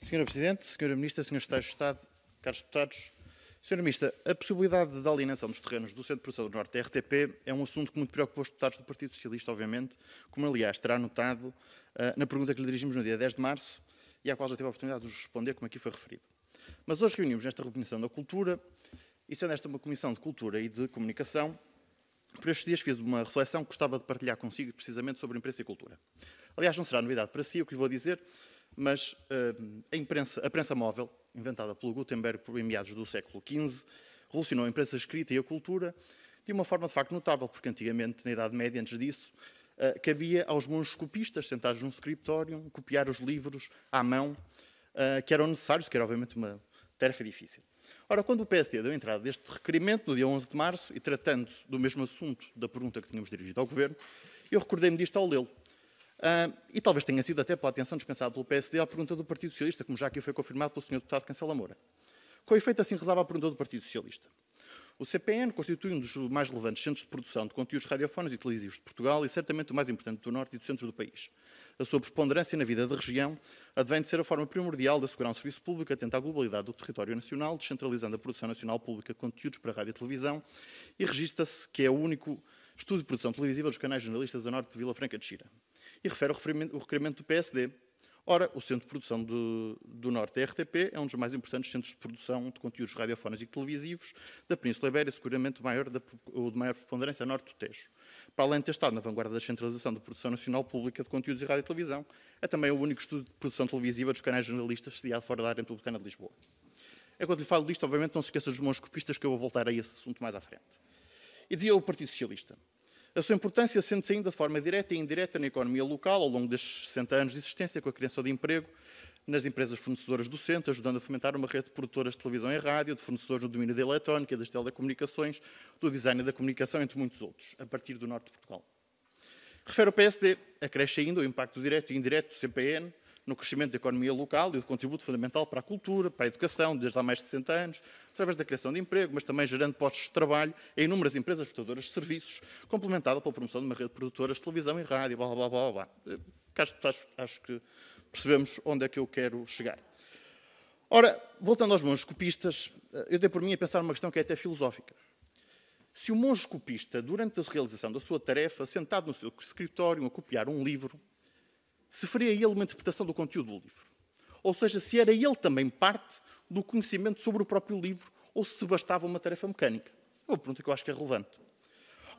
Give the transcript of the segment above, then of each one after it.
Senhora Presidente, Senhora Ministra, Senhores Secretários de Estado, caros deputados. Senhora Ministra, a possibilidade da alienação dos terrenos do Centro de Produção do Norte da RTP é um assunto que muito preocupa os deputados do Partido Socialista, obviamente, como aliás terá notado na pergunta que lhe dirigimos no dia 10 de março e à qual já teve a oportunidade de nos responder, como aqui foi referido. Mas hoje reunimos nesta Comissão da Cultura e, sendo esta uma Comissão de Cultura e de Comunicação, por estes dias fiz uma reflexão que gostava de partilhar consigo precisamente sobre imprensa e cultura. Aliás, não será novidade para si o que lhe vou dizer, mas a prensa móvel, inventada pelo Gutenberg em meados do século XV, revolucionou a imprensa escrita e a cultura de uma forma de facto notável, porque antigamente, na Idade Média, antes disso, cabia aos monges copistas, sentados num escritório, copiar os livros à mão, que eram necessários, que era obviamente uma tarefa difícil. Ora, quando o PSD deu entrada deste requerimento, no dia 11 de março, e tratando-se do mesmo assunto da pergunta que tínhamos dirigido ao Governo, eu recordei-me disto ao lê-lo. E talvez tenha sido até pela atenção dispensada pelo PSD à pergunta do Partido Socialista, como já aqui foi confirmado pelo Sr. Deputado Cancela Moura. Com efeito, assim rezava a pergunta do Partido Socialista. O CPN constitui um dos mais relevantes centros de produção de conteúdos radiofónicos e televisivos de Portugal e certamente o mais importante do Norte e do Centro do país. A sua preponderância na vida da região advém de ser a forma primordial de assegurar um serviço público atento à globalidade do território nacional, descentralizando a produção nacional pública de conteúdos para a rádio e televisão, e registra-se que é o único estúdio de produção televisiva dos canais jornalistas a norte de Vila Franca de Xira. E refere o requerimento do PSD. Ora, o Centro de Produção do Norte da RTP é um dos mais importantes centros de produção de conteúdos radiofónicos e televisivos da Península Ibérica, seguramente o de maior preponderância a norte do Tejo. Para além de ter estado na vanguarda da descentralização da produção nacional pública de conteúdos de rádio e televisão, é também o único estúdio de produção televisiva dos canais jornalistas sediado fora da área metropolitana de Lisboa. Enquanto lhe falo disto, obviamente, não se esqueça dos monges copistas, que eu vou voltar a esse assunto mais à frente. E dizia o Partido Socialista: a sua importância sente-se ainda de forma direta e indireta na economia local, ao longo destes 60 anos de existência, com a criação de emprego nas empresas fornecedoras do centro, ajudando a fomentar uma rede de produtoras de televisão e rádio, de fornecedores no domínio da eletrónica, das telecomunicações, do design e da comunicação, entre muitos outros, a partir do norte de Portugal. Refere o PSD, acresce ainda o impacto direto e indireto do CPN no crescimento da economia local e o contributo fundamental para a cultura, para a educação, desde há mais de 60 anos, através da criação de emprego, mas também gerando postos de trabalho em inúmeras empresas prestadoras de serviços, complementada pela promoção de uma rede de produtoras de televisão e rádio, blá, blá, blá, blá. Caros deputados, acho que percebemos onde é que eu quero chegar. Ora, voltando aos monges copistas, eu dei por mim a pensar numa questão que é até filosófica. Se o monge copista, durante a realização da sua tarefa, sentado no seu escritório a copiar um livro, se faria ele uma interpretação do conteúdo do livro? Ou seja, se era ele também parte do conhecimento sobre o próprio livro ou se bastava uma tarefa mecânica? É uma pergunta que eu acho que é relevante.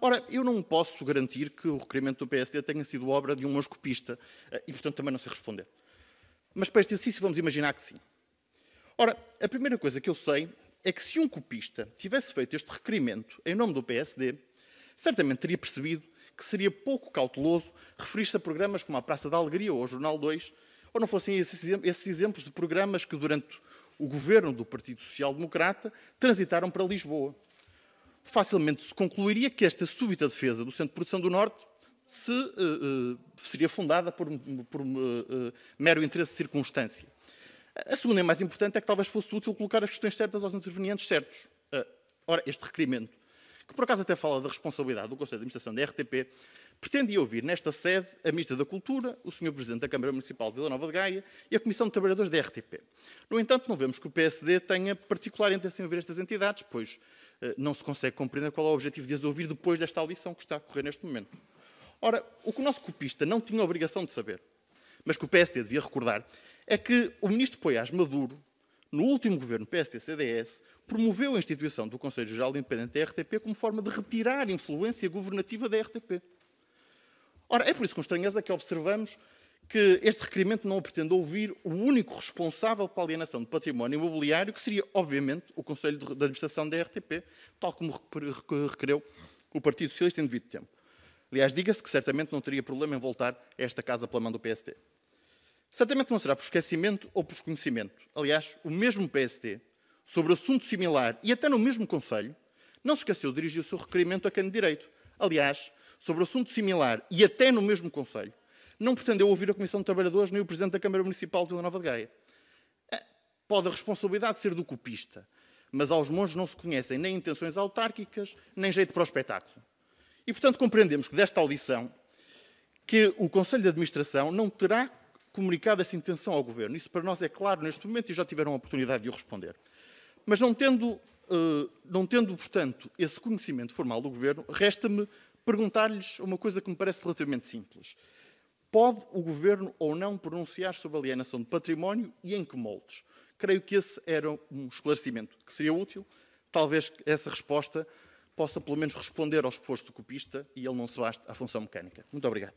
Ora, eu não posso garantir que o requerimento do PSD tenha sido obra de um monge copista e, portanto, também não sei responder. Mas para este exercício vamos imaginar que sim. Ora, a primeira coisa que eu sei é que se um copista tivesse feito este requerimento em nome do PSD, certamente teria percebido que seria pouco cauteloso referir-se a programas como a Praça da Alegria ou o Jornal 2, ou não fossem esses exemplos de programas que, durante o governo do Partido Social Democrata, transitaram para Lisboa. Facilmente se concluiria que esta súbita defesa do Centro de Produção do Norte seria fundada por mero interesse de circunstância. A segunda e mais importante é que talvez fosse útil colocar as questões certas aos intervenientes certos. Ora, este requerimento, que por acaso até fala da responsabilidade do Conselho de Administração da RTP, pretendia ouvir nesta sede a Ministra da Cultura, o Sr. Presidente da Câmara Municipal de Vila Nova de Gaia e a Comissão de Trabalhadores da RTP. No entanto, não vemos que o PSD tenha particular intenção em ouvir estas entidades, pois não se consegue compreender qual é o objetivo de as ouvir depois desta audição que está a decorrer neste momento. Ora, o que o nosso copista não tinha a obrigação de saber, mas que o PSD devia recordar, é que o Ministro Poiás Maduro, no último governo PSD-CDS, promoveu a instituição do Conselho Geral Independente da RTP como forma de retirar influência governativa da RTP. Ora, é por isso com estranheza que observamos que este requerimento não pretende ouvir o único responsável pela alienação de património imobiliário, que seria, obviamente, o Conselho de Administração da RTP, tal como requereu o Partido Socialista em devido tempo. Aliás, diga-se que certamente não teria problema em voltar a esta casa pela mão do PSD. Certamente não será por esquecimento ou por desconhecimento. Aliás, o mesmo PSD, sobre assunto similar e até no mesmo Conselho, não se esqueceu de dirigir o seu requerimento a quem de direito. Aliás, sobre assunto similar e até no mesmo Conselho, não pretendeu ouvir a Comissão de Trabalhadores nem o Presidente da Câmara Municipal de Vila Nova de Gaia. Pode a responsabilidade ser do copista, mas aos monges não se conhecem nem intenções autárquicas, nem jeito para o espetáculo. E, portanto, compreendemos que desta audição que o Conselho de Administração não terá comunicado essa intenção ao Governo. Isso para nós é claro neste momento e já tiveram a oportunidade de o responder. Mas não tendo, portanto, esse conhecimento formal do Governo, resta-me perguntar-lhes uma coisa que me parece relativamente simples. Pode o Governo ou não pronunciar sobre a alienação de património e em que moldes? Creio que esse era um esclarecimento que seria útil. Talvez essa resposta possa, pelo menos, responder ao esforço do copista e ele não se baste à função mecânica. Muito obrigado.